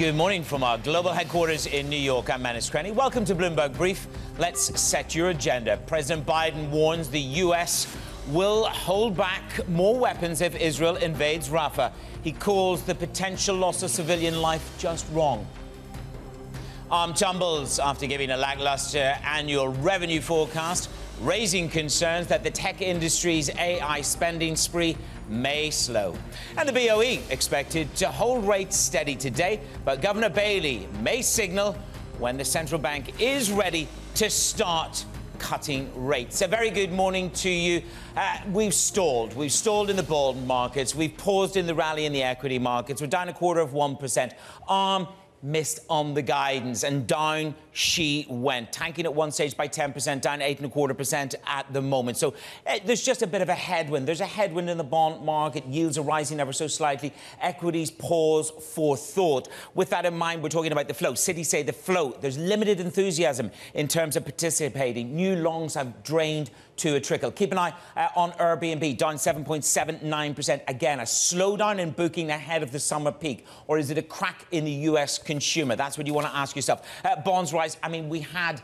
Good morning from our global headquarters in New York. I'm Manus Crenny. Welcome to Bloomberg Brief. Let's set your agenda. President Biden warns the U.S. will hold back more weapons if Israel invades Rafah. He calls the potential loss of civilian life just wrong. Arm tumbles after giving a lackluster annual revenue forecast, raising concerns that the tech industry's AI spending spree may slow. And the BOE expected to hold rates steady today, but Governor Bailey may signal when the central bank is ready to start cutting rates. A very good morning to you. We've stalled. We've stalled in the bond markets. We've paused in the rally in the equity markets. We're down 1/4%. ARM missed on the guidance, and down she went, tanking at one stage by 10%, down 8.25% at the moment. So there's just a bit of a headwind. There's a headwind in the bond market. Yields are rising ever so slightly. Equities pause for thought. With that in mind, we're talking about the flow. Cities say the flow. There's limited enthusiasm in terms of participating. New longs have drained to a trickle. Keep an eye on Airbnb, down 7.79%. Again, a slowdown in booking ahead of the summer peak. Or is it a crack in the US consumer? That's what you want to ask yourself. Bonds rise. I mean, we had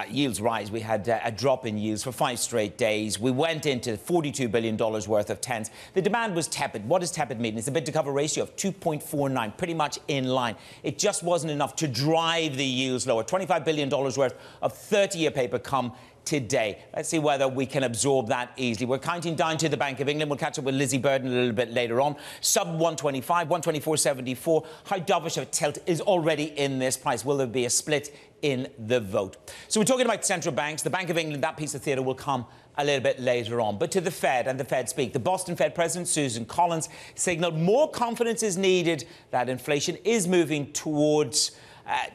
yields rise. We had a drop in yields for 5 straight days. We went into $42 billion worth of 10s. The demand was tepid. What does tepid mean? It's a bid-to-cover ratio of 2.49, pretty much in line. It just wasn't enough to drive the yields lower. $25 billion worth of 30-year paper come today. Let's see whether we can absorb that easily. We're counting down to the Bank of England. We'll catch up with Lizzie Burden a little bit later on. Sub 125, 124.74. How dovish of a tilt is already in this price? Will there be a split in the vote? So we're talking about central banks. The Bank of England, that piece of theatre will come a little bit later on. But to the Fed and the Fed speak. The Boston Fed President, Susan Collins, signaled more confidence is needed that inflation is moving towards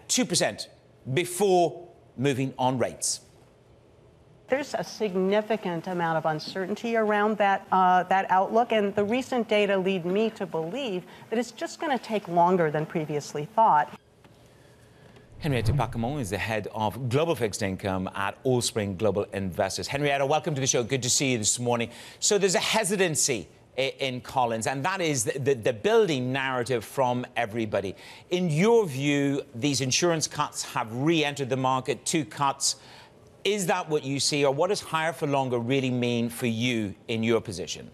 2% before moving on rates. There's a significant amount of uncertainty around that outlook, and the recent data lead me to believe that it's just going to take longer than previously thought. Henrietta Pacquement is the head of global fixed income at Allspring Global Investors. Henrietta, welcome to the show. Good to see you this morning. So there's a hesitancy in Collins, and that is the building narrative from everybody. In your view, these insurance cuts have re-entered the market, 2 cuts. Is that what you see, or what does higher for longer really mean for you in your position?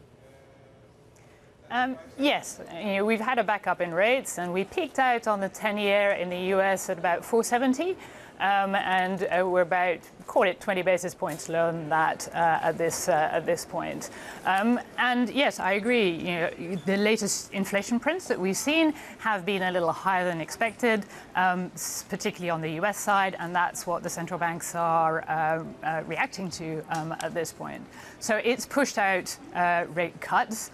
Yes, we've had a backup in rates, and we peaked out on the 10-year in the US at about 470, and we're about, call it 20 basis points lower than that at this point. And yes, I agree. The latest inflation prints that we've seen have been a little higher than expected, particularly on the US side, and that's what the central banks are reacting to at this point. So it's pushed out rate cuts.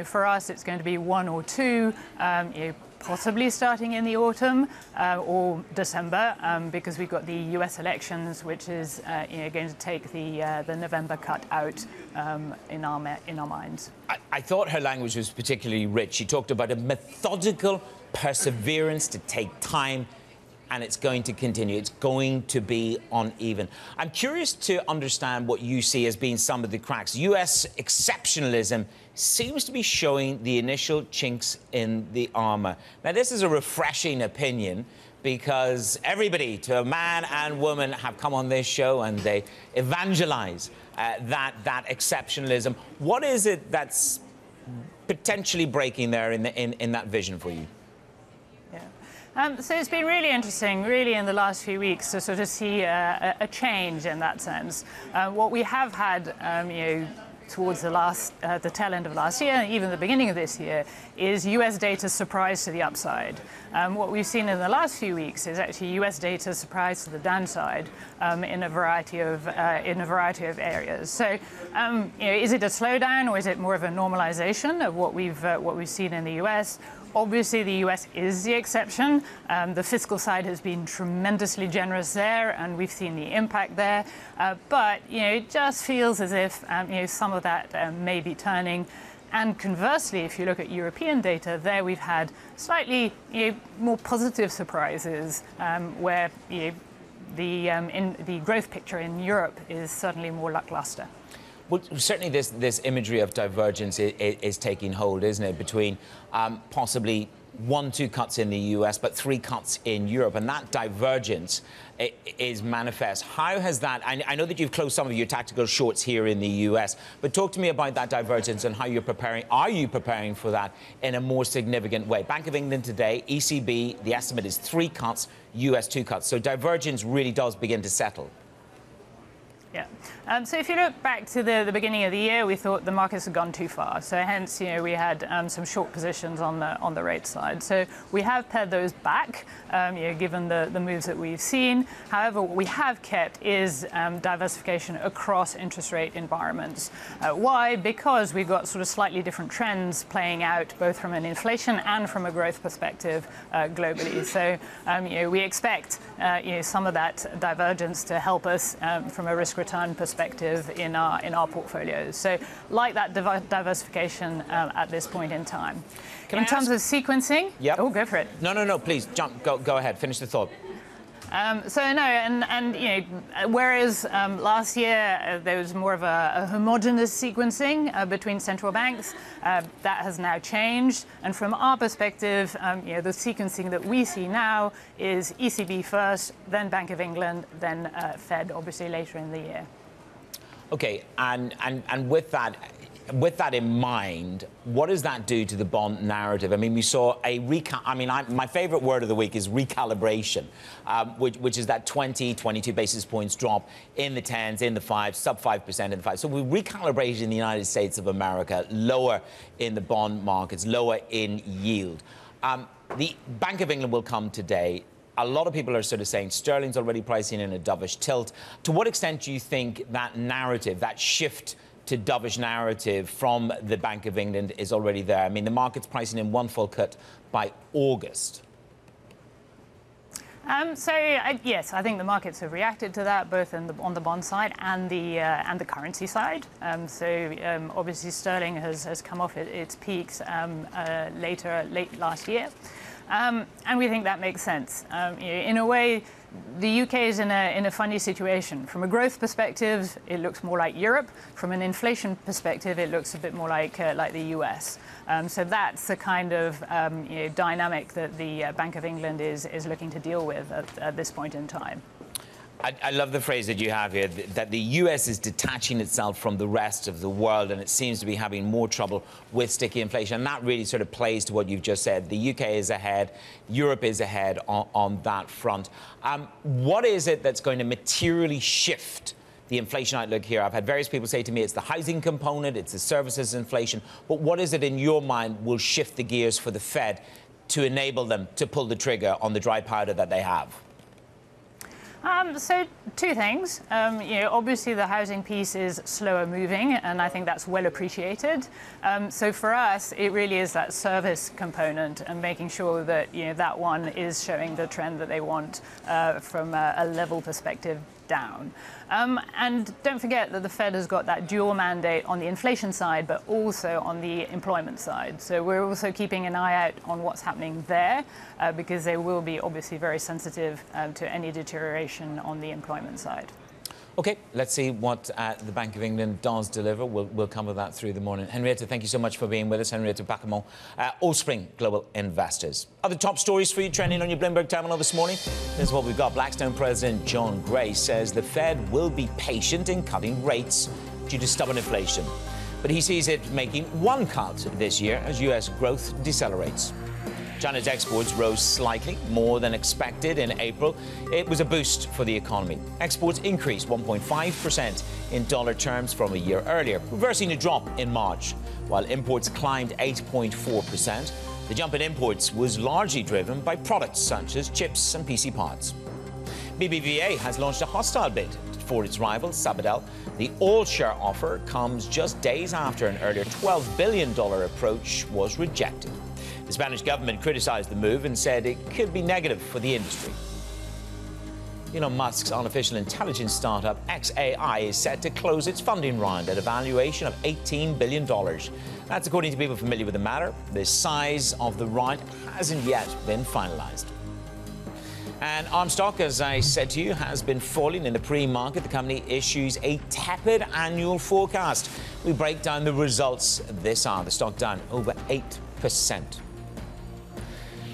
For us, it's going to be 1 or 2. Possibly starting in the autumn or December, because we've got the US elections, which is going to take the November cut out in our minds. I thought her language was particularly rich. She talked about a methodical perseverance to take time, and it's going to continue. It's going to be uneven. I'm curious to understand what you see as being some of the cracks. US exceptionalism seems to be showing the initial chinks in the armor. Now, this is a refreshing opinion, because everybody, to a man and woman, have come on this show and they evangelize that exceptionalism. What is it that's potentially breaking there in that vision for you? So it's been really interesting, really, in the last few weeks to sort of see a change in that sense. What we have had, towards the tail end of last year, and even the beginning of this year, is US data surprise to the upside. What we've seen in the last few weeks is actually US data surprise to the downside in a variety of areas. So, is it a slowdown, or is it more of a normalization of what we've seen in the US? Obviously, the US is the exception. The fiscal side has been tremendously generous there, and we've seen the impact there. But it just feels as if some of that may be turning. And conversely, if you look at European data, there we've had slightly more positive surprises, where the growth picture in Europe is certainly more lackluster. Well, certainly this imagery of divergence is taking hold, isn't it, between possibly 2 cuts in the US, but 3 cuts in Europe. And that divergence is manifest. How has that, I know that you've closed some of your tactical shorts here in the US, but talk to me about that divergence and how you're preparing. Are you preparing for that in a more significant way? Bank of England today, ECB, the estimate is 3 cuts, US 2 cuts. So divergence really does begin to settle. Yeah. So if you look back to the beginning of the year, we thought the markets had gone too far. So hence, we had some short positions on the rate side. So we have pared those back, given the moves that we've seen. However, what we have kept is diversification across interest rate environments. Why? Because we've got sort of slightly different trends playing out, both from an inflation and from a growth perspective globally. So we expect some of that divergence to help us from a risk return perspective in our portfolios. So like that diversification at this point in time. In terms of sequencing, yep. Oh, go for it. No, please jump. Go ahead. Finish the thought. Whereas last year there was more of a homogeneous sequencing between central banks, that has now changed. And from our perspective, the sequencing that we see now is ECB first, then Bank of England, then Fed, obviously later in the year. Okay, and with that in mind, what does that do to the bond narrative? I mean, we saw my favorite word of the week is recalibration, which is that 22 basis points drop in the 10s, in the 5s, sub 5% in the 5s. So we recalibrated in the United States of America, lower in the bond markets, lower in yield. The Bank of England will come today. A lot of people are sort of saying sterling's already pricing in a dovish tilt. To what extent do you think that narrative, that shift to dovish narrative from the Bank of England is already there? I mean, the market's pricing in 1 full cut by August. Yes, I think the markets have reacted to that, both on the bond side and the currency side. Obviously, sterling has come off its peaks late last year. And we think that makes sense. In a way, the UK is in a funny situation. From a growth perspective, it looks more like Europe. From an inflation perspective, it looks a bit more like the US. So that's the kind of dynamic that the Bank of England is looking to deal with at this point in time. I love the phrase that you have here, that the US is detaching itself from the rest of the world, and it seems to be having more trouble with sticky inflation. And that really sort of plays to what you've just said. The UK is ahead, Europe is ahead on that front. What is it that's going to materially shift the inflation outlook here? I've had various people say to me it's the housing component, it's the services inflation. But what is it in your mind will shift the gears for the Fed to enable them to pull the trigger on the dry powder that they have? So 2 things. Obviously the housing piece is slower moving, and I think that's well appreciated. So for us, it really is that service component and making sure that that one is showing the trend that they want from a level perspective down. And don't forget that the Fed has got that dual mandate on the inflation side, but also on the employment side. So we're also keeping an eye out on what's happening there, because they will be obviously very sensitive to any deterioration on the employment side. OK, let's see what the Bank of England does deliver. We'll cover that through the morning. Henrietta, thank you so much for being with us. Henrietta Pacquement, Allspring Global Investors. Other top stories for you trending on your Bloomberg terminal this morning. Here's what we've got. Blackstone President John Gray says the Fed will be patient in cutting rates due to stubborn inflation. But he sees it making 1 cut this year as US growth decelerates. China's exports rose slightly, more than expected in April. It was a boost for the economy. Exports increased 1.5% in dollar terms from a year earlier, reversing a drop in March. While imports climbed 8.4%, the jump in imports was largely driven by products such as chips and PC parts. BBVA has launched a hostile bid for its rival, Sabadell. The all-share offer comes just days after an earlier $12 billion approach was rejected. The Spanish government criticized the move and said it could be negative for the industry. Elon Musk's artificial intelligence startup xAI is set to close its funding round at a valuation of $18 billion. That's according to people familiar with the matter. The size of the round hasn't yet been finalized. And Armstock, as I said to you, has been falling in the pre-market. The company issues a tepid annual forecast. We break down the results this hour. The stock down over 8%.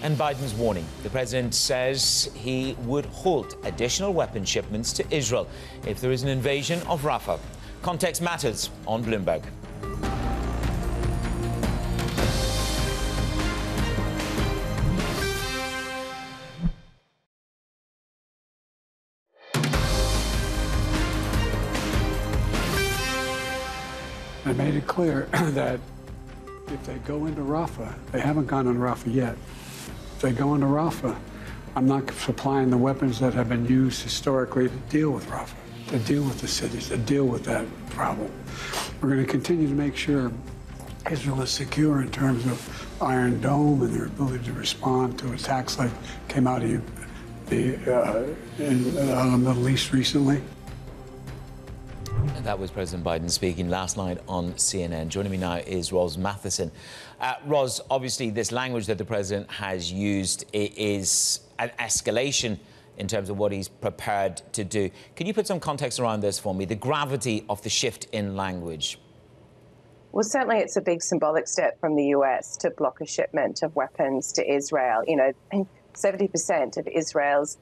And Biden's warning. The president says he would halt additional weapon shipments to Israel if there is an invasion of Rafah. Context matters on Bloomberg. I made it clear that if they go into Rafah, they haven't gone into Rafah yet. If they go into Rafah, I'm not supplying the weapons that have been used historically to deal with Rafah, to deal with the cities, to deal with that problem. We're going to continue to make sure Israel is secure in terms of Iron Dome and their ability to respond to attacks like came out of the Middle East recently. That was President Biden speaking last night on CNN. Joining me now is Ros Matheson. Ros, obviously this language that the president has used is an escalation in terms of what he's prepared to do. Can you put some context around this for me, the gravity of the shift in language? Well, certainly it's a big symbolic step from the US to block a shipment of weapons to Israel. You know, 70% of Israel's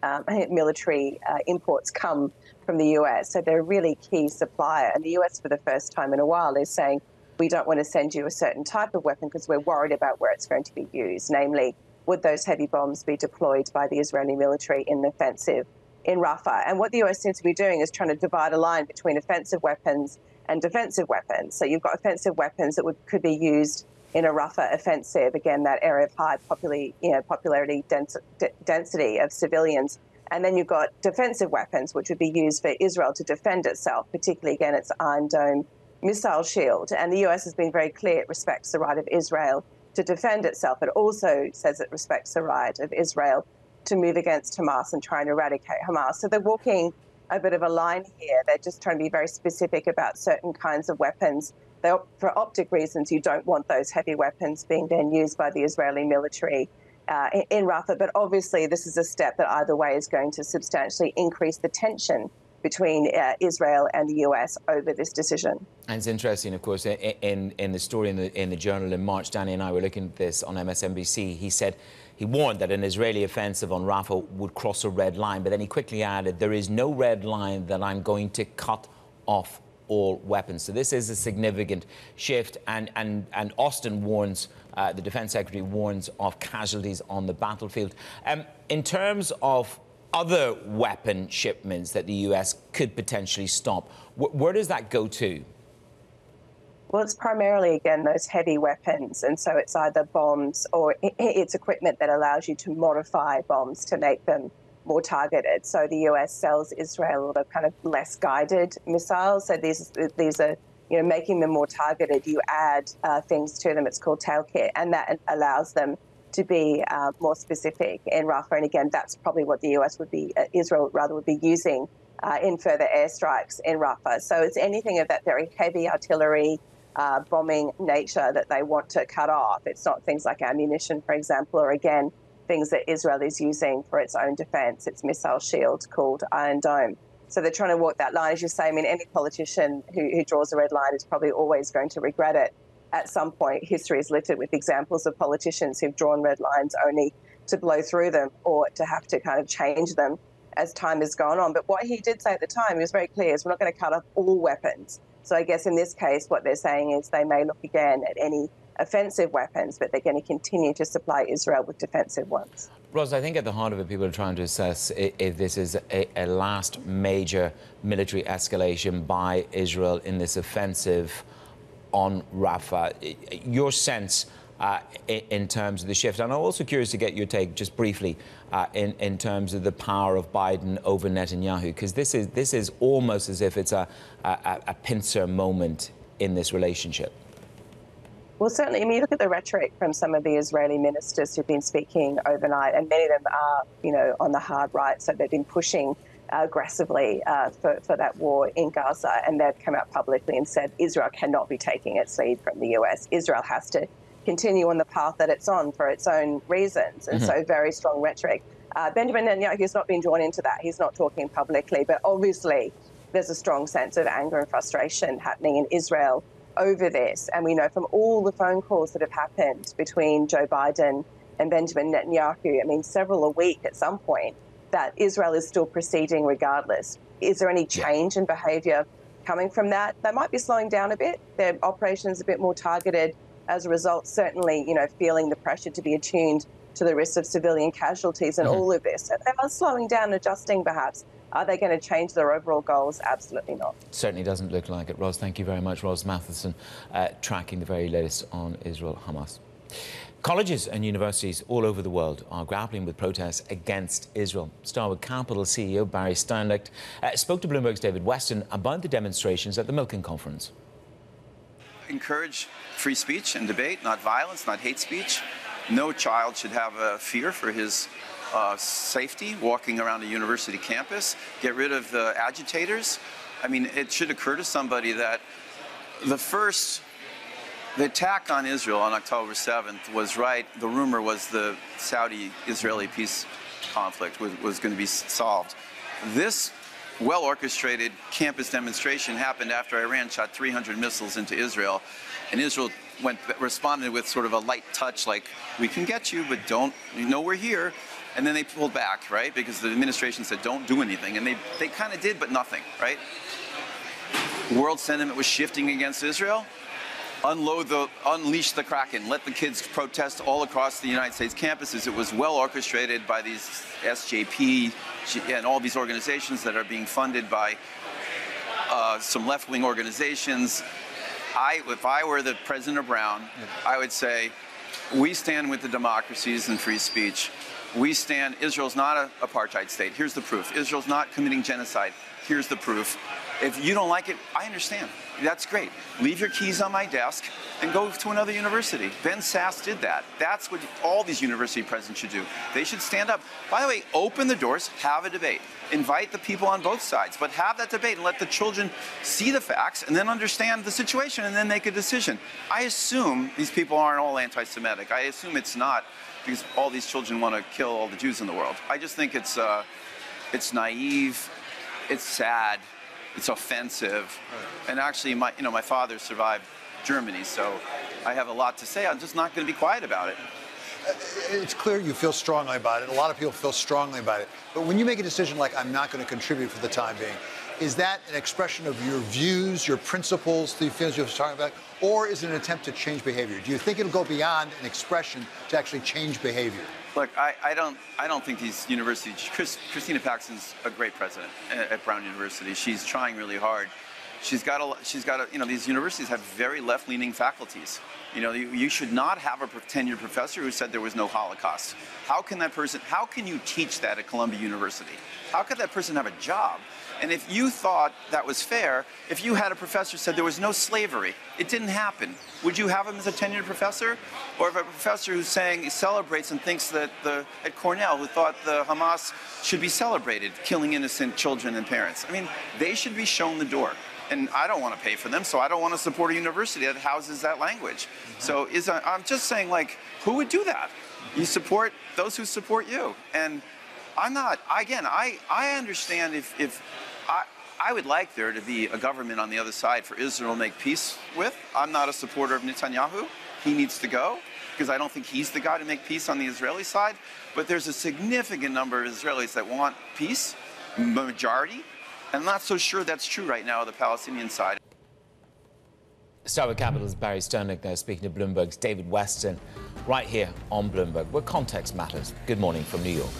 military imports come from the US, so they're a really key supplier. And the US, for the first time in a while, is saying, we don't want to send you a certain type of weapon because we're worried about where it's going to be used. Namely, would those heavy bombs be deployed by the Israeli military in the offensive in Rafah? And what the US seems to be doing is trying to divide a line between offensive weapons and defensive weapons. So you've got offensive weapons that could be used in a Rafah offensive, again, that area of high popularity density of civilians. And then you've got defensive weapons, which would be used for Israel to defend itself, particularly, again, its Iron Dome missile shield. And the US has been very clear it respects the right of Israel to defend itself. It also says it respects the right of Israel to move against Hamas and try and eradicate Hamas. So they're walking a bit of a line here. They're just trying to be very specific about certain kinds of weapons. For optic reasons, you don't want those heavy weapons being then used by the Israeli military in Rafah. But obviously, this is a step that either way is going to substantially increase the tension between Israel and the US over this decision. And it's interesting, of course, in the story in the Journal in March, Danny and I were looking at this on MSNBC. He warned that an Israeli offensive on Rafah would cross a red line, but then he quickly added, there is no red line that I'm going to cut off all weapons. So this is a significant shift, and Austin warns, the Defense Secretary warns of casualties on the battlefield. In terms of other weapon shipments that the US could potentially stop, where does that go to? Well, it's primarily, again, those heavy weapons. And so it's either bombs or it's equipment that allows you to modify bombs to make them more targeted. So the US sells Israel the kind of less guided missiles. So these are, you know, making them more targeted. You add things to them. It's called tail kit, and that allows them to be more specific in Rafah. And again, that's probably what the US would be, Israel rather, would be using in further airstrikes in Rafah. So it's anything of that very heavy artillery, bombing nature that they want to cut off. It's not things like ammunition, for example, or again, things that Israel is using for its own defense, its missile shield called Iron Dome. So they're trying to walk that line, as you say. I mean, any politician who draws a red line is probably always going to regret it at some point. History is littered with examples of politicians who've drawn red lines only to blow through them or to have to kind of change them as time has gone on. But what he did say at the time, he was very clear, is we're not going to cut off all weapons. So I guess in this case, what they're saying is they may look again at any offensive weapons, but they're going to continue to supply Israel with defensive ones. Ros, I think at the heart of it, people are trying to assess if this is a last major military escalation by Israel in this offensive on Rafah. Your sense in terms of the shift, and I'm also curious to get your take, just briefly, in terms of the power of Biden over Netanyahu, because this is almost as if it's a pincer moment in this relationship. Well, certainly, I mean, you look at the rhetoric from some of the Israeli ministers who've been speaking overnight, and many of them are, you know, on the hard right. So they've been pushing aggressively for that war in Gaza, and they've come out publicly and said Israel cannot be taking its lead from the US. Israel has to continue on the path that it's on for its own reasons. And so very strong rhetoric. Benjamin Netanyahu has not been drawn into that. He's not talking publicly, but obviously there's a strong sense of anger and frustration happening in Israel over this. And we know from all the phone calls that have happened between Joe Biden and Benjamin Netanyahu, I mean, several a week at some point, that Israel is still proceeding regardless. Is there any change in behaviour coming from that? They might be slowing down a bit. Their operations a bit more targeted as a result, certainly, feeling the pressure to be attuned to the risk of civilian casualties and all of this. So they are slowing down, adjusting perhaps. Are they going to change their overall goals? Absolutely not. Certainly doesn't look like it. Ros, thank you very much. Ros Matheson, tracking the very latest on Israel-Hamas. Colleges and universities all over the world are grappling with protests against Israel. Starwood Capital CEO Barry Sternlicht spoke to Bloomberg's David Weston about the demonstrations at the Milken Conference. Encourage free speech and debate, not violence, not hate speech. No child should have a fear for his safety walking around a university campus. Get rid of the agitators. I mean, it should occur to somebody that the attack on Israel on October 7th was right. The rumor was the Saudi-Israeli peace conflict was going to be solved. This well-orchestrated campus demonstration happened after Iran shot 300 missiles into Israel, and Israel responded with sort of a light touch, like, we can get you, but we're here. And then they pulled back, right? Because the administration said, don't do anything. And they kind of did, but nothing, right? World sentiment was shifting against Israel. Unleash the Kraken. Let the kids protest all across the United States campuses. It was well orchestrated by these SJP and all these organizations that are being funded by some left-wing organizations. If I were the President of Brown, I would say, we stand with the democracies and free speech. We stand, Israel's not an apartheid state. Here's the proof. Israel's not committing genocide. Here's the proof. If you don't like it, I understand. That's great. Leave your keys on my desk and go to another university. Ben Sass did that. That's what all these university presidents should do. They should stand up. By the way, open the doors, have a debate. Invite the people on both sides, but have that debate and let the children see the facts and then understand the situation and then make a decision. I assume these people aren't all anti-Semitic. I assume it's not because all these children want to kill all the Jews in the world. I just think it's naive, it's sad, it's offensive, and actually, my father survived Germany, so I have a lot to say. I'm just not going to be quiet about it. It's clear you feel strongly about it. A lot of people feel strongly about it. But when you make a decision like, I'm not going to contribute for the time being, is that an expression of your views, your principles, the things you're talking about, or is it an attempt to change behavior? Do you think it'll go beyond an expression to actually change behavior? Look, I don't think these universities. Christina Paxson's a great president at Brown University. She's trying really hard. She's got a, these universities have very left-leaning faculties. You should not have a tenured professor who said there was no Holocaust. How can you teach that at Columbia University? How could that person have a job? And if you thought that was fair, if you had a professor who said there was no slavery, it didn't happen, would you have him as a tenured professor? Or if a professor who's saying, he celebrates and thinks that at Cornell, who thought the Hamas should be celebrated, killing innocent children and parents. I mean, they should be shown the door. And I don't want to pay for them, so I don't want to support a university that houses that language. So I'm just saying, like, who would do that? You support those who support you. And I'm not, again, I understand if I would like there to be a government on the other side for Israel to make peace with. I'm not a supporter of Netanyahu. He needs to go because I don't think he's the guy to make peace on the Israeli side. But there's a significant number of Israelis that want peace, majority. I'm not so sure that's true right now on the Palestinian side. Starwood Capital's Barry Sternlicht there speaking to Bloomberg's David Weston right here on Bloomberg, where context matters. Good morning from New York.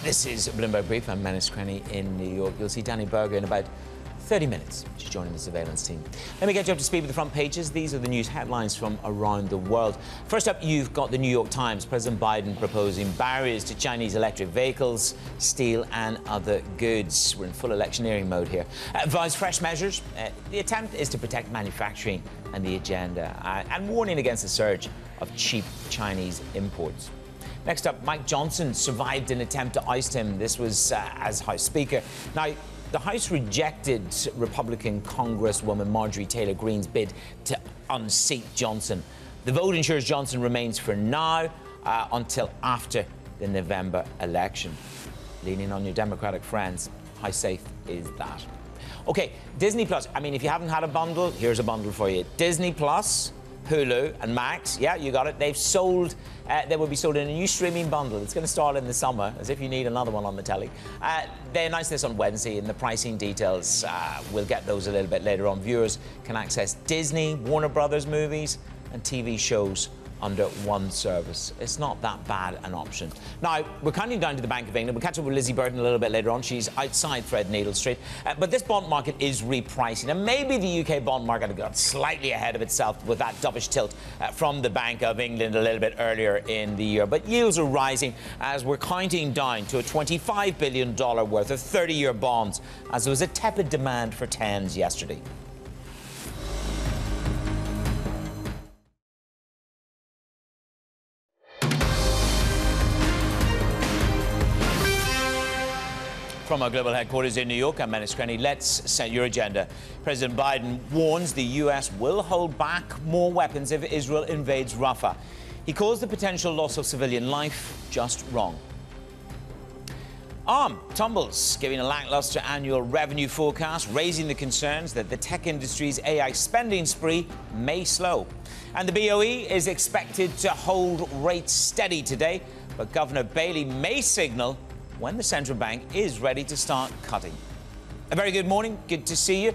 This is Bloomberg Brief. I'm Menace Crenny in New York. You'll see Danny Berger in about 30 minutes. She's joining the surveillance team. Let me get you up to speed with the front pages. These are the news headlines from around the world. First up, you've got the New York Times. President Biden proposing barriers to Chinese electric vehicles, steel and other goods. We're in full electioneering mode here. Advise fresh measures. The attempt is to protect manufacturing and the agenda. And warning against the surge of cheap Chinese imports. Next up, Mike Johnson survived an attempt to oust him. This was as House Speaker. Now, the House rejected Republican Congresswoman Marjorie Taylor Greene's bid to unseat Johnson. The vote ensures Johnson remains for now until after the November election. Leaning on your Democratic friends, how safe is that? Okay, Disney Plus. I mean, if you haven't had a bundle, here's a bundle for you. Disney Plus, Hulu and Max, yeah, you got it. They've sold, they will be sold in a new streaming bundle. It's going to start in the summer, as if you need another one on the telly. They announced this on Wednesday, and the pricing details, we'll get those a little bit later on. Viewers can access Disney, Warner Brothers movies and TV shows under one service. It's not that bad an option. Now, we're counting down to the Bank of England. We'll catch up with Lizzie Burton a little bit later on. She's outside Threadneedle Street. But this bond market is repricing. And maybe the UK bond market got slightly ahead of itself with that dovish tilt from the Bank of England a little bit earlier in the year. But yields are rising as we're counting down to a $25 billion worth of 30-year bonds, as there was a tepid demand for 10s yesterday. From our global headquarters in New York, I'm Menace Crenny. Let's set your agenda. President Biden warns the U.S. will hold back more weapons if Israel invades Rafah. He calls the potential loss of civilian life just wrong. ARM tumbles, giving a lackluster annual revenue forecast, raising the concerns that the tech industry's AI spending spree may slow. And the BOE is expected to hold rates steady today, but Governor Bailey may signal when the central bank is ready to start cutting. A very good morning. Good to see you.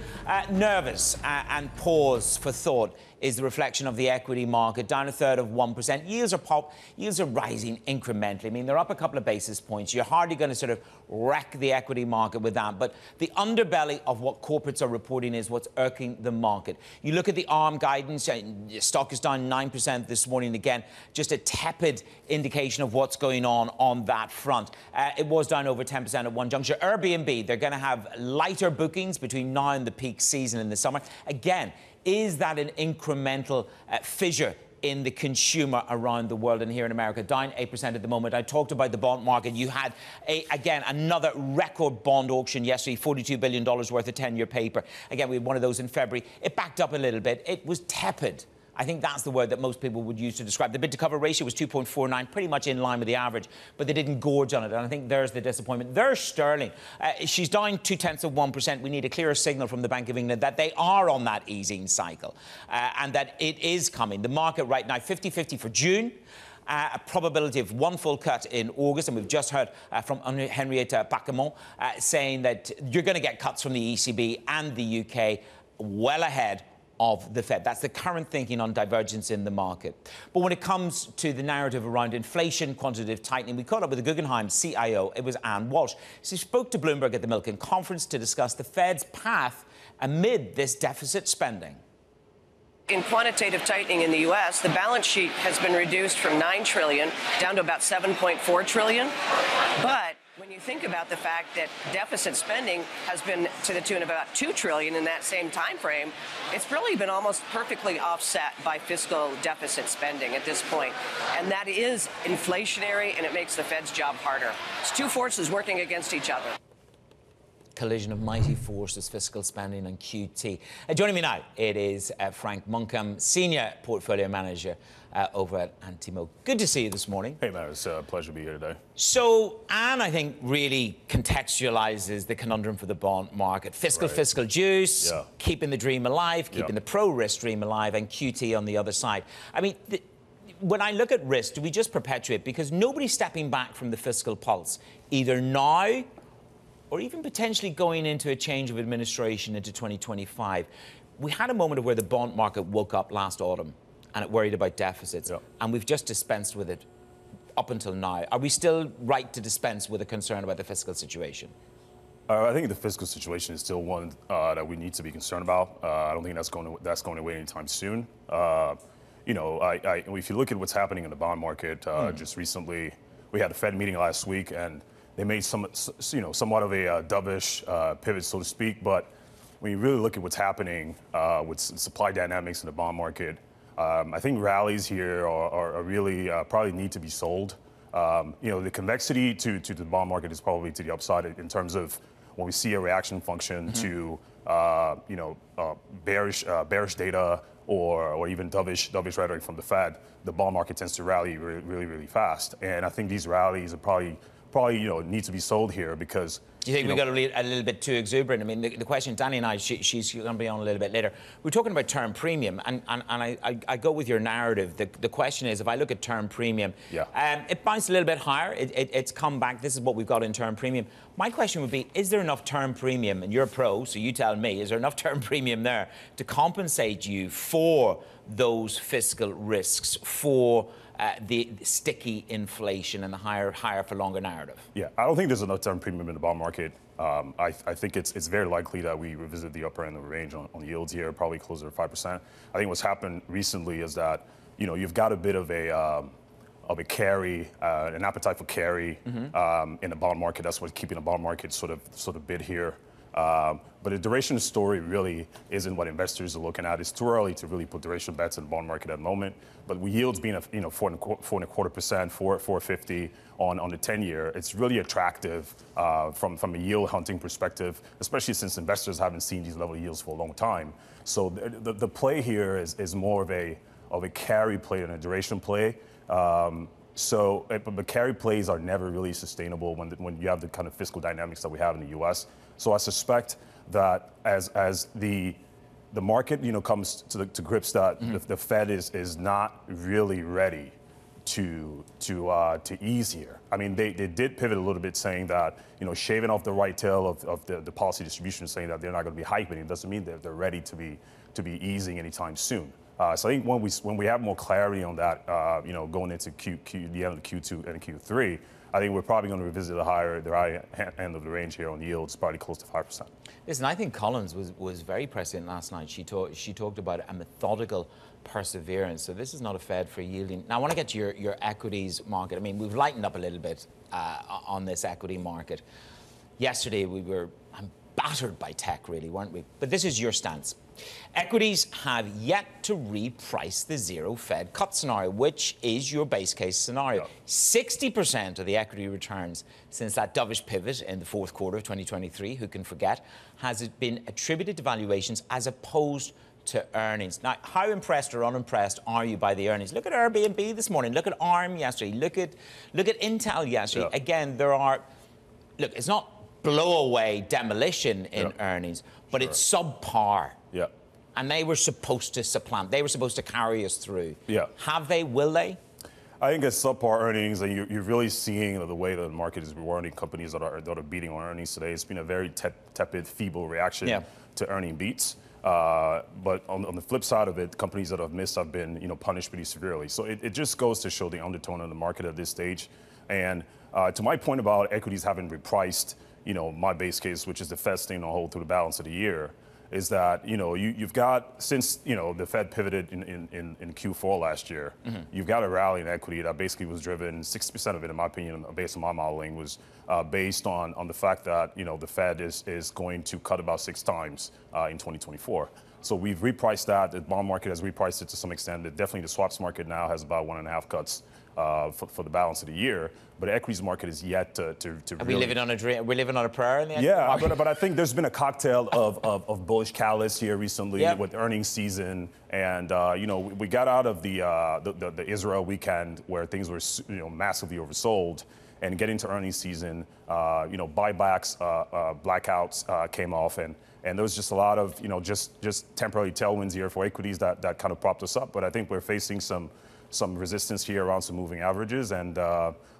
Nervous and pause for thought is the reflection of the equity market, down 1/3 of 1%. Yields are rising incrementally. I mean, they're up a couple of basis points. You're hardly going to sort of wreck the equity market with that. But the underbelly of what corporates are reporting is what's irking the market. You look at the ARM guidance, stock is down 9% this morning again. Just a tepid indication of what's going on that front. It was down over 10% at one juncture. Airbnb, they're going to have lighter bookings between now and the peak season in the summer. Again, is that an incremental fissure in the consumer around the world and here in America? Down 8% at the moment. I talked about the bond market. You had, again, another record bond auction yesterday, $42 billion worth of 10-year paper. Again, we had one of those in February. It backed up a little bit. It was tepid. I think that's the word that most people would use to describe. The bid-to-cover ratio was 2.49, pretty much in line with the average, but they didn't gorge on it, and I think there's the disappointment. There's sterling. She's down 0.2 of 1%. We need a clearer signal from the Bank of England that they are on that easing cycle and that it is coming. The market right now, 50-50 for June. A probability of one full cut in August, and we've just heard from Henrietta Pacquement saying that you're going to get cuts from the ECB and the UK well ahead of the Fed. That's the current thinking on divergence in the market. But when it comes to the narrative around inflation, quantitative tightening, we caught up with the Guggenheim CIO. It was Ann Walsh. She spoke to Bloomberg at the Milken conference to discuss the Fed's path amid this deficit spending. In quantitative tightening in the U.S., the balance sheet has been reduced from $9 trillion down to about $7.4 trillion. But when you think about the fact that deficit spending has been to the tune of about $2 trillion in that same time frame, it's really been almost perfectly offset by fiscal deficit spending at this point. And that is inflationary, and it makes the Fed's job harder. It's two forces working against each other. Collision of mighty forces, fiscal spending and QT. Joining me now, it is Frank Monkam, Senior Portfolio Manager over at Antimo. Good to see you this morning. Hey, man, it's a pleasure to be here today. So, Anne, I think, really contextualizes the conundrum for the bond market. Fiscal juice, keeping the dream alive, keeping the pro-risk dream alive, and QT on the other side. I mean, when I look at risk, do we just perpetuate? Because nobody's stepping back from the fiscal pulse, either now or even potentially going into a change of administration into 2025. We had a moment of where the bond market woke up last autumn and it worried about deficits, and we've just dispensed with it up until now. Are we still right to dispense with a concern about the fiscal situation? I think the fiscal situation is still one that we need to be concerned about. I don't think that's going away anytime soon. You know, if you look at what's happening in the bond market, just recently, we had a Fed meeting last week, and they made somewhat of a dovish pivot, so to speak. But when you really look at what's happening with supply dynamics in the bond market, I think rallies here are really probably need to be sold. You know, the convexity to the bond market is probably to the upside in terms of when we see a reaction function to bearish data or even dovish rhetoric from the Fed, the bond market tends to rally really fast. And I think these rallies are probably need to be sold here because. Do you think we got a little bit too exuberant? I mean, the question, Danny and I, she's going to be on a little bit later. We're talking about term premium, and I go with your narrative. The question is, if I look at term premium, it bounced a little bit higher. It's come back. This is what we've got in term premium. My question would be, is there enough term premium, and you're a pro, so you tell me, is there enough term premium there to compensate you for those fiscal risks, for the sticky inflation and the higher for longer narrative? Yeah, I don't think there's enough term premium in the bond market. I think it's very likely that we revisit the upper end of the range on yields here, probably closer to 5%. I think what's happened recently is that you've got a bit of a carry, an appetite for carry in the bond market. That's what's keeping the bond market sort of bid here. But the duration story really isn't what investors are looking at. It's too early to really put duration bets in the bond market at the moment. But with yields being 4.25%, 4.50 on the 10-year, it's really attractive from a yield hunting perspective, especially since investors haven't seen these level of yields for a long time. So the play here is more of a carry play than a duration play. But carry plays are never really sustainable when you have the kind of fiscal dynamics that we have in the U.S. So I suspect that as the market comes to grips that the Fed is not really ready to ease here. I mean, they did pivot a little bit, saying that shaving off the right tail of the policy distribution, saying that they're not going to be hiking. It doesn't mean that they're ready to be easing anytime soon. So I think when we have more clarity on that, going into the end of Q2 and Q3, I think we're probably going to revisit the high end of the range here on yields, probably close to 5%. Listen, I think Collins was very prescient last night. She talked about a methodical perseverance. So this is not a Fed for yielding. Now I want to get to your equities market. I mean, we've lightened up a little bit on this equity market. Yesterday we were battered by tech, really, weren't we? But this is your stance. Equities have yet to reprice the zero Fed cut scenario, which is your base case scenario. 60% of the equity returns since that dovish pivot in the fourth quarter of 2023, who can forget, has been attributed to valuations as opposed to earnings. Now, how impressed or unimpressed are you by the earnings? Look at Airbnb this morning. Look at ARM yesterday. Look at Intel yesterday. Yeah. Again, it's not blow-away demolition in earnings, but it's subpar. Yeah. And they were supposed to supplant. They were supposed to carry us through. Yeah. Have they? Will they? I think it's subpar earnings, and you're really seeing the way that the market is rewarding companies that are beating on earnings today. It's been a very tepid, feeble reaction to earning beats. But on the flip side of it, companies that have missed have been punished pretty severely. So it just goes to show the undertone of the market at this stage. And to my point about equities having repriced, my base case, which is the Fed staying on hold through the balance of the year, is that you've got, since the Fed pivoted in Q4 last year, you've got a rally in equity that basically was driven, 60% of it, in my opinion, based on my modeling, was based on the fact that the Fed is going to cut about 6 times in 2024. So we've repriced that. The bond market has repriced it to some extent. Definitely the swaps market now has about 1.5 cuts for the balance of the year. But the equities market is yet to Are we living on a dream? We're living on a prayer in the market? But I think there's been a cocktail of bullish catalysts here recently with earnings season, and we got out of the Israel weekend where things were massively oversold, and getting to earnings season, buybacks, blackouts came off, and there was just a lot of just temporary tailwinds here for equities that kind of propped us up. But I think we're facing some resistance here around some moving averages, and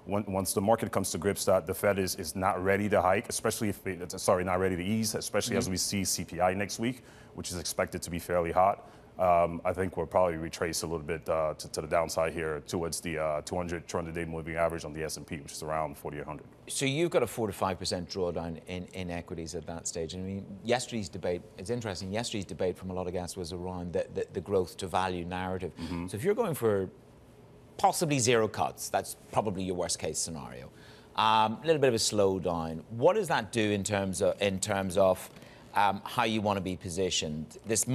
once the market comes to grips that the Fed is not ready to hike, especially not ready to ease, especially as we see CPI next week, which is expected to be fairly hot, I think we'll probably retrace a little bit to the downside here towards the 200-day moving average on the S&P, which is around 4,800. So you've got a 4 to 5% drawdown in equities at that stage. I mean, yesterday's debate, it's interesting, yesterday's debate from a lot of guests was around the growth to value narrative. So if you're going for possibly zero cuts, that's probably your worst case scenario. A little bit of a slowdown. What does that do in terms of how you want to be positioned? This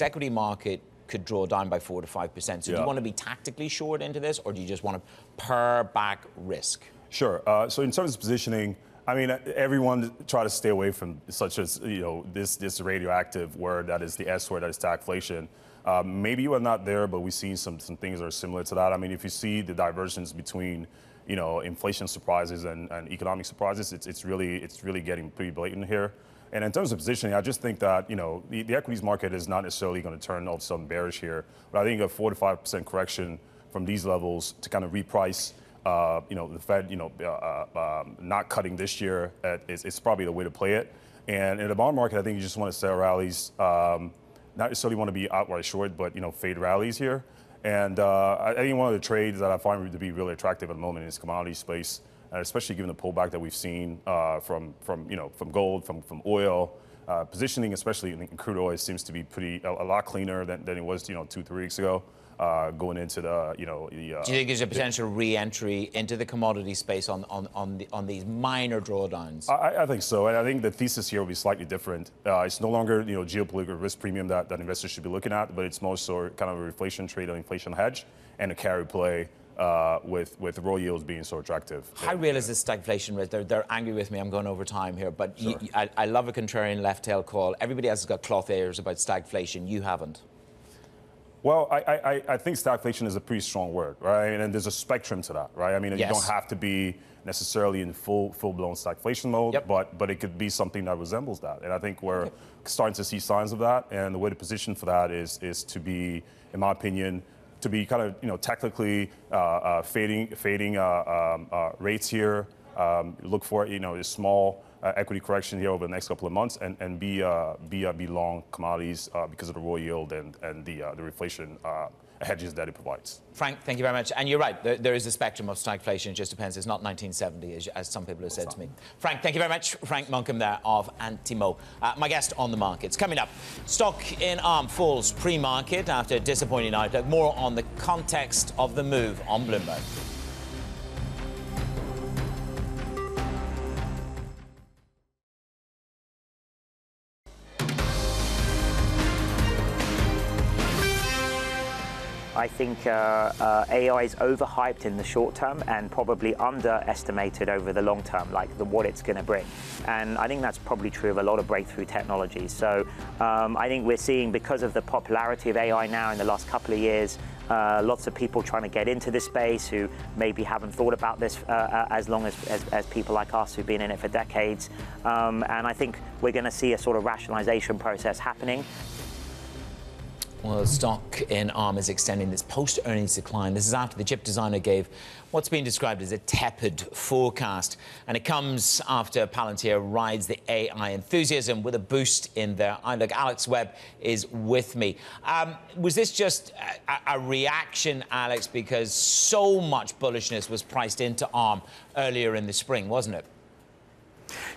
equity market could draw down by 4 to 5%. So do you want to be tactically short into this, or do you just want to pare back risk? Sure. So in terms of positioning, I mean, everyone try to stay away from such as, this radioactive word that is the S word, that is stagflation. Maybe you are not there, but we've seen some things that are similar to that. I mean, if you see the divergence between, inflation surprises and economic surprises, it's really getting pretty blatant here. And in terms of positioning, I just think that, the equities market is not necessarily going to turn all of a sudden bearish here. But I think a 4 to 5% correction from these levels to kind of reprice, the Fed, not cutting this year is probably the way to play it. And in the bond market, I think you just want to sell rallies, not necessarily want to be outright short, but, fade rallies here. And I think one of the trades that I find to be really attractive at the moment is commodity space, especially given the pullback that we've seen from gold, from oil. Positioning, especially in crude oil, seems to be a lot cleaner than it was, 2-3 weeks ago. Going into the, Do you think there's a potential re-entry into the commodity space on these minor drawdowns? I think so, and I think the thesis here will be slightly different. It's no longer, geopolitical risk premium that investors should be looking at, but it's more so kind of a reflation trade, an inflation hedge, and a carry play with raw yields being so attractive. How real is this stagflation risk? They're angry with me. I'm going over time here, but sure. I love a contrarian left tail call. Everybody else has got cloth ears about stagflation. You haven't. Well, I think stagflation is a pretty strong word, right? And there's a spectrum to that, right? I mean, You don't have to be necessarily in full-blown stagflation mode, yep. but it could be something that resembles that. And I think we're starting to see signs of that. And the way to position for that is to be, in my opinion, to be kind of, technically fading rates here. Look for, a small equity correction here over the next couple of months, and be long commodities because of the raw yield and the reflation hedges that it provides. Frank, thank you very much. And you're right, there is a spectrum of stagflation. It just depends. It's not 1970, as some people have said to me. Frank, thank you very much. Frank Monkam there of Antimo. My guest on the markets. Coming up, stock in ARM falls pre-market after a disappointing outlook. More on the context of the move on Bloomberg. I think AI is overhyped in the short term and probably underestimated over the long term, like what it's going to bring. And I think that's probably true of a lot of breakthrough technologies. So I think we're seeing, because of the popularity of AI now in the last couple of years, lots of people trying to get into this space who maybe haven't thought about this as long as people like us who've been in it for decades. And I think we're going to see a sort of rationalization process happening. Well, the stock in ARM is extending this post-earnings decline. This is after the chip designer gave what's been described as a tepid forecast. And it comes after Palantir rides the AI enthusiasm with a boost in their outlook. Alex Webb is with me. Was this just a reaction, Alex, because so much bullishness was priced into ARM earlier in the spring, wasn't it?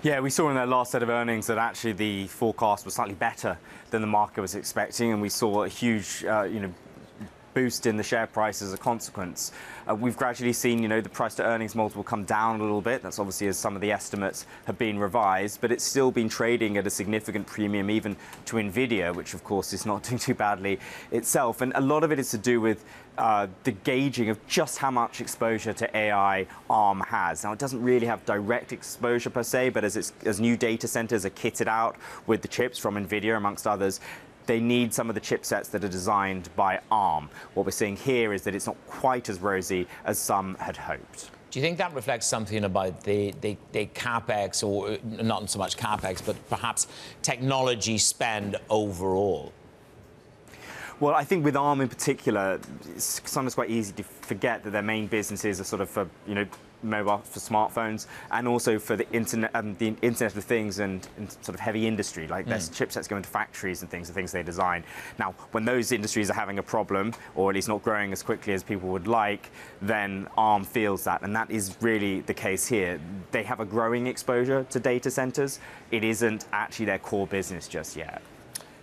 Yeah, we saw in their last set of earnings that actually the forecast was slightly better than the market was expecting, and we saw a huge, boost in the share price as a consequence. We've gradually seen, the price to earnings multiple come down a little bit. That's obviously as some of the estimates have been revised, but it's still been trading at a significant premium even to Nvidia, which of course is not doing too badly itself. And a lot of it is to do with the gauging of just how much exposure to AI ARM has. Now, it doesn't really have direct exposure per se, but as new data centers are kitted out with the chips from Nvidia, amongst others, they need some of the chipsets that are designed by ARM. What we're seeing here is that it's not quite as rosy as some had hoped. Do you think that reflects something about the CapEx, or not so much CapEx, but perhaps technology spend overall? Well, I think with ARM in particular, it's sometimes quite easy to forget that their main businesses are sort of for, mobile, for smartphones, and also for the internet of things and sort of heavy industry, like their chipsets go into factories and things, the things they design. Now, when those industries are having a problem, or at least not growing as quickly as people would like, then ARM feels that, and that is really the case here. They have a growing exposure to data centers. It isn't actually their core business just yet.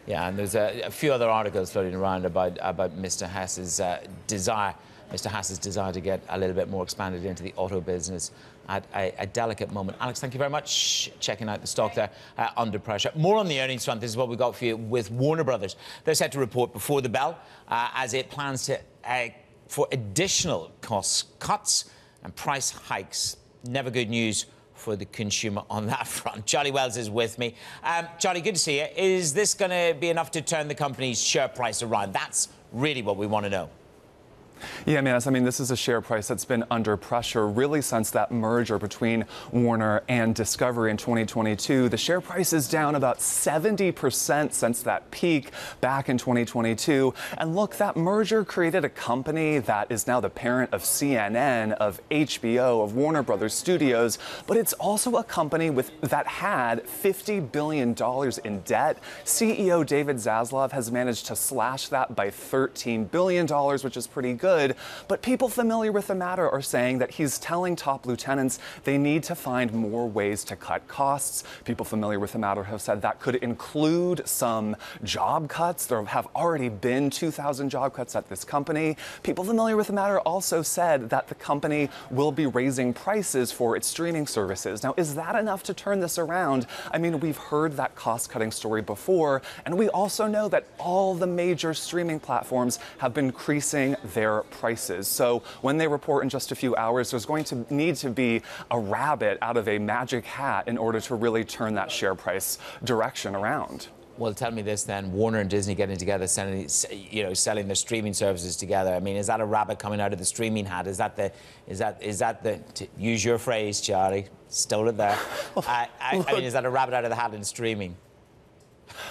Yeah, and there's a few other articles floating around about Mr. Hess's desire to get a little bit more expanded into the auto business at a delicate moment. Alex, thank you very much. Checking out the stock there under pressure. More on the earnings front. This is what we've got for you with Warner Brothers. They're set to report before the bell as it plans for additional cost cuts and price hikes. Never good news for the consumer on that front. Charlie Wells is with me. Charlie, good to see you. Is this going to be enough to turn the company's share price around? That's really what we want to know. Yeah, Manis, I mean, this is a share price that's been under pressure really since that merger between Warner and Discovery in 2022. The share price is down about 70% since that peak back in 2022. And look, that merger created a company that is now the parent of CNN, of HBO, of Warner Brothers Studios, but it's also a company that had $50 billion in debt. CEO David Zaslav has managed to slash that by $13 billion, which is pretty good. But people familiar with the matter are saying that he's telling top lieutenants they need to find more ways to cut costs. People familiar with the matter have said that could include some job cuts. There have already been 2,000 job cuts at this company. People familiar with the matter also said that the company will be raising prices for its streaming services. Now, is that enough to turn this around? I mean, we've heard that cost-cutting story before, and we also know that all the major streaming platforms have been increasing their prices. So when they report in just a few hours, there's going to need to be a rabbit out of a magic hat in order to really turn that share price direction around. Well, tell me this then: Warner and Disney getting together, selling their streaming services together. I mean, is that a rabbit coming out of the streaming hat? Is that the to use your phrase, Charlie? Stole it there. I mean, is that a rabbit out of the hat in streaming?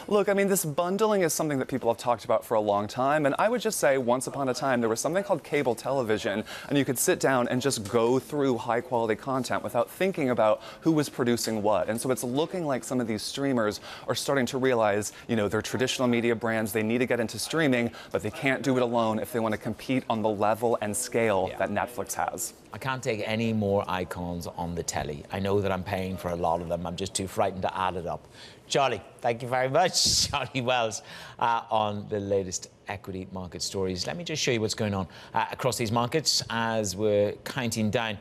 Look, I mean, this bundling is something that people have talked about for a long time. And I would just say once upon a time, there was something called cable television, and you could sit down and just go through high quality content without thinking about who was producing what. And so it's looking like some of these streamers are starting to realize, they're traditional media brands. They need to get into streaming, but they can't do it alone if they want to compete on the level and scale that Netflix has. I can't take any more icons on the telly. I know that I'm paying for a lot of them. I'm just too frightened to add it up. Charlie, thank you very much. Charlie Wells on the latest equity market stories. Let me just show you what's going on across these markets as we're counting down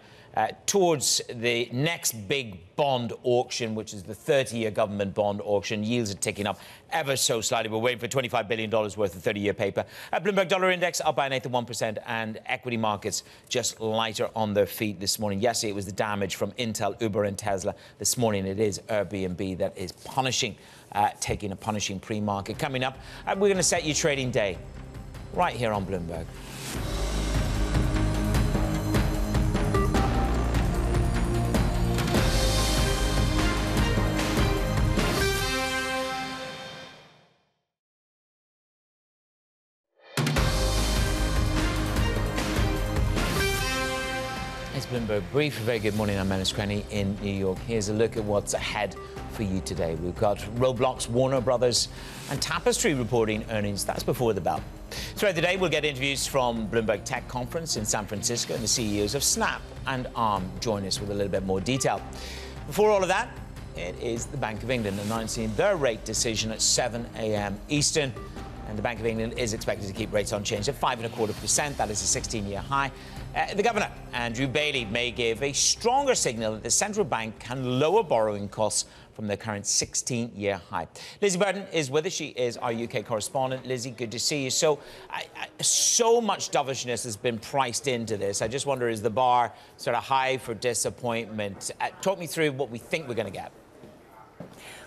towards the next big bond auction, which is the 30-year government bond auction. Yields are ticking up ever so slightly. We're waiting for $25 billion worth of 30-year paper. Bloomberg Dollar Index up by an eighth of 1%, and equity markets just lighter on their feet this morning. Yesterday, it was the damage from Intel, Uber, and Tesla. This morning, it is Airbnb that is taking a punishing pre-market. Coming up, we're going to set you trading day right here on Bloomberg. Bloomberg Brief. A very good morning. I'm Menace Crenny in New York. Here's a look at what's ahead for you today. We've got Roblox, Warner Brothers, and Tapestry reporting earnings. That's before the bell. Throughout the day, we'll get interviews from Bloomberg Tech Conference in San Francisco, and the CEOs of Snap and Arm join us with a little bit more detail. Before all of that, it is the Bank of England announcing their rate decision at 7 a.m. Eastern. And the Bank of England is expected to keep rates unchanged at 5.25%. That is a 16-year high. The Governor, Andrew Bailey, may give a stronger signal that the central bank can lower borrowing costs from their current 16-year high. Lizzie Burton is with us. She is our UK correspondent. Lizzie, good to see you. So much dovishness has been priced into this. I just wonder, is the bar sort of high for disappointment? Talk me through what we think we're going to get.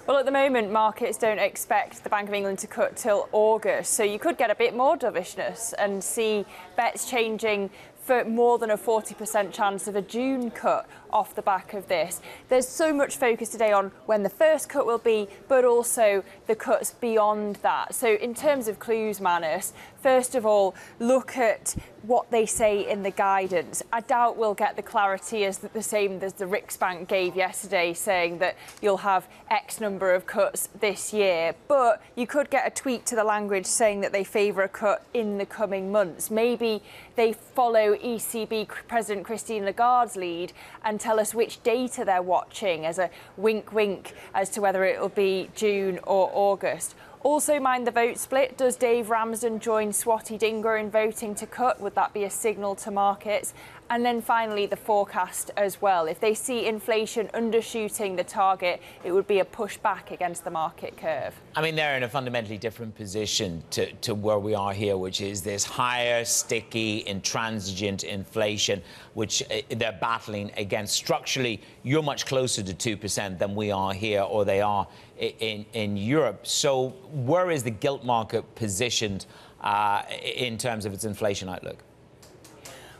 Well, at the moment, markets don't expect the Bank of England to cut till August, so you could get a bit more dovishness and see bets changing for more than a 40% chance of a June cut off the back of this. There's so much focus today on when the first cut will be, but also the cuts beyond that. So in terms of clues, Manus, first of all, look at what they say in the guidance. I doubt we'll get the clarity as the same as the Riksbank gave yesterday, saying that you'll have X number of cuts this year. But you could get a tweak to the language saying that they favour a cut in the coming months. Maybe they follow ECB President Christine Lagarde's lead and tell us which data they're watching as a wink-wink as to whether it will be June or August. Also mind the vote split. Does Dave Ramsden join Swati Dingor in voting to cut? Would that be a signal to markets? And then finally, the forecast as well. If they see inflation undershooting the target, it would be a pushback against the market curve. I mean, they're in a fundamentally different position to where we are here, which is this higher, sticky, intransigent inflation, which they're battling against. Structurally, you're much closer to 2% than we are here, or they are in Europe. So where is the gilt market positioned in terms of its inflation outlook?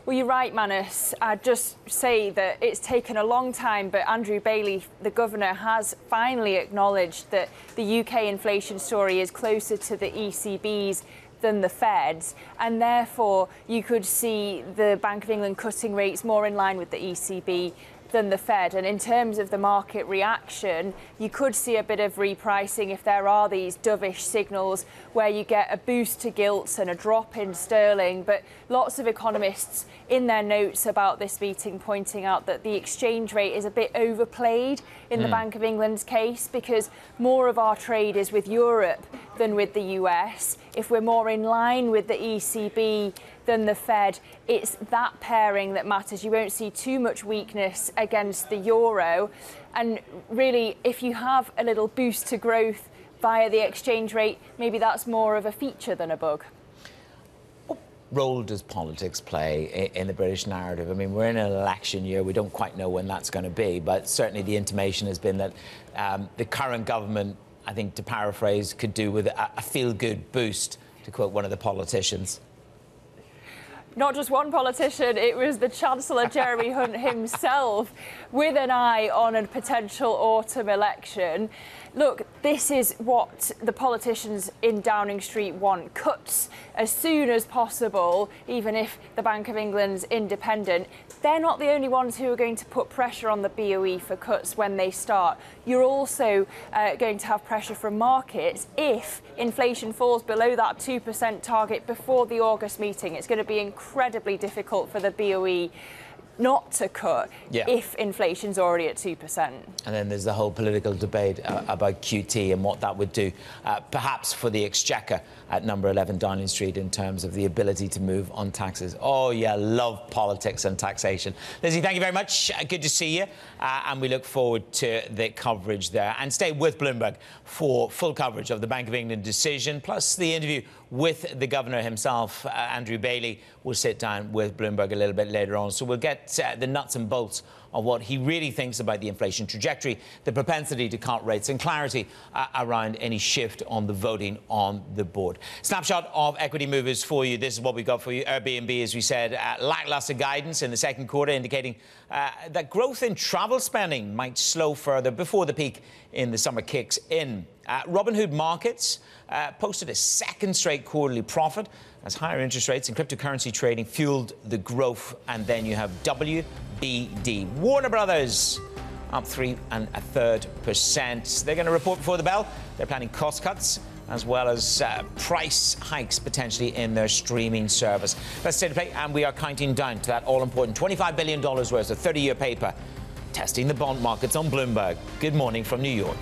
Well, you're right, Manus. I'd just say that it's taken a long time, but Andrew Bailey, the governor, has finally acknowledged that the UK inflation story is closer to the ECB's than the Fed's, and therefore you could see the Bank of England cutting rates more in line with the ECB than the Fed. And in terms of the market reaction, you could see a bit of repricing if there are these dovish signals where you get a boost to gilts and a drop in sterling. But lots of economists in their notes about this meeting pointing out that the exchange rate is a bit overplayed in the Bank of England's case, because more of our trade is with Europe than with the US. If we're more in line with the ECB than the Fed, it's that pairing that matters. You won't see too much weakness against the euro. And really, if you have a little boost to growth via the exchange rate, maybe that's more of a feature than a bug. What role does politics play in the British narrative? I mean, we're in an election year. We don't quite know when that's going to be, but certainly the intimation has been that the current government, I think, to paraphrase, could do with a feel-good boost, to quote one of the politicians. Not just one politician, it was the Chancellor Jeremy Hunt himself, with an eye on a potential autumn election. Look, this is what the politicians in Downing Street want. Cuts as soon as possible, even if the Bank of England's independent. They're not the only ones who are going to put pressure on the BOE for cuts when they start. You're also going to have pressure from markets if inflation falls below that 2% target before the August meeting. It's going to be incredibly difficult for the BOE not to cut if inflation's already at 2%. And then there's the whole political debate about QT and what that would do, perhaps for the Exchequer at number 11 Downing Street in terms of the ability to move on taxes. Oh, yeah, love politics and taxation. Lizzie, thank you very much. Good to see you. And we look forward to the coverage there. And stay with Bloomberg for full coverage of the Bank of England decision, plus the interview with the governor himself. Andrew Bailey will sit down with Bloomberg a little bit later on. So we'll get the nuts and bolts of what he really thinks about the inflation trajectory, the propensity to cut rates, and clarity around any shift on the voting on the board. Snapshot of equity movers for you. This is what we've got for you. Airbnb, as we said, lackluster guidance in the second quarter, indicating that growth in travel spending might slow further before the peak in the summer kicks in. Robinhood Markets posted a second straight quarterly profit as higher interest rates and cryptocurrency trading fueled the growth. And then you have WBD. Warner Brothers up 3.33%. They're going to report before the bell. They're planning cost cuts as well as price hikes potentially in their streaming service. Let's stay to play, and we are counting down to that all-important $25 billion worth of 30-year paper testing the bond markets on Bloomberg. Good morning from New York.